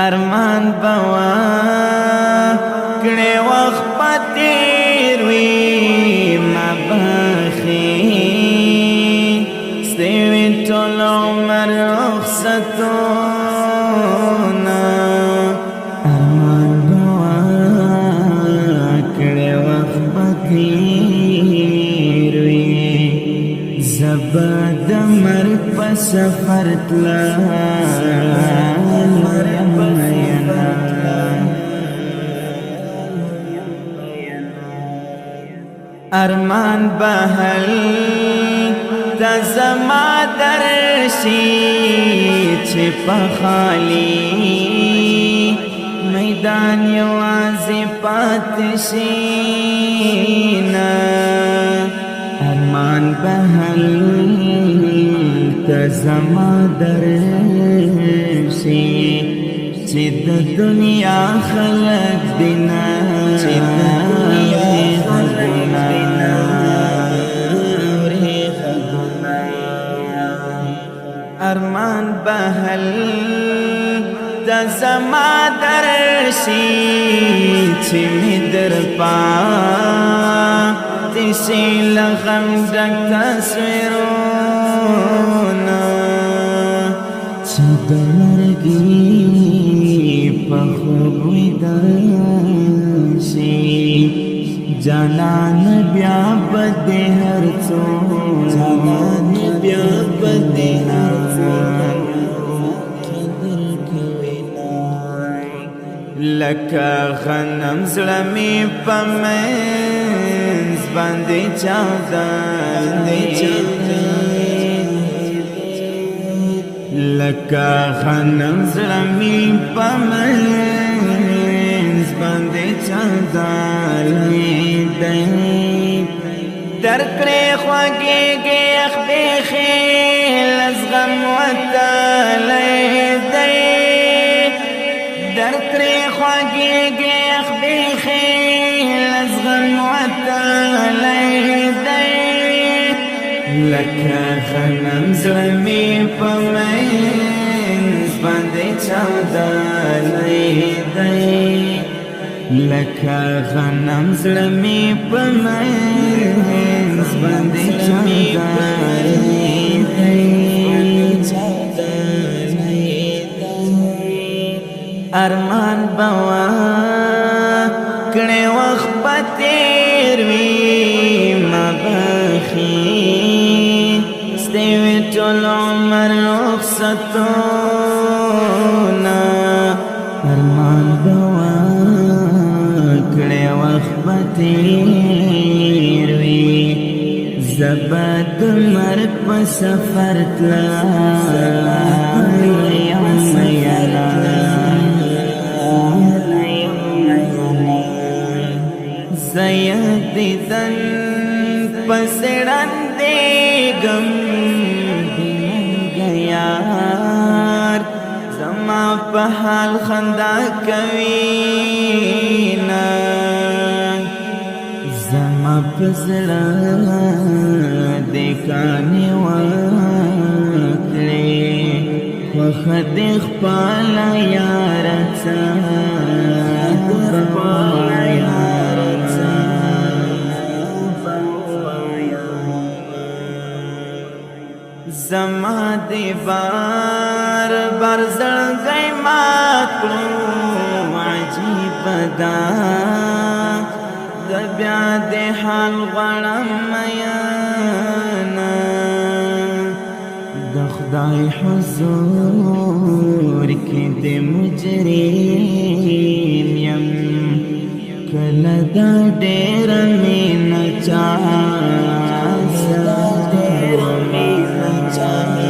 ارمان بوا کړي وخت پتیر وی ما بخي ستوي ټول عمر رخصتونه ارمان بوا کړي وخت پتیر وی زبد مرګ په سفر تلا ارمان بهل تزما درشي چې په خالي میدان یوازې پاتې شي نه ارمان بهل تزما درشي چې د دنیا خلق دینا چې د دنیا خلق دینا ارمان بهل د زما درشي چې می در پاتې شي لغم ډک تصویرونه چې د مرګي په خوب ویده شي جانان بیا بد هر څو جانان بیا بد هر څو لکه غنم زړه مې په منځ باندې چاودلی لکه غنم زړه مې په منځ باندې چاودلی دی درکړې خوږې ګیخ بیخي لزغم وتلی دی درکړې خوږې ګیخ بیخي لزغم وتلی دی لکه غنم زړه مې په منځ باندې چاودلی دی لکه غنم زړه مې په منځ باندې چاودلی دی ارمان بوا کړي وخت پتیر وی ما بخي ستوي ټول عمر رخصتونه ارمان بوا کړي وخت پتیر وی زبد مرګ په سفر تلا زیدن پسڑن دیگم گیار زما په حال خندا کوینا زما پسڑا دیکانی وکلی وخد اخپالا یارتا زما دی بار بار زړګی مات کړو عجیب دا د بیا د حال غواړم میانا د خدای حضور کې د مجرم یم کله دا ډېره مینه چا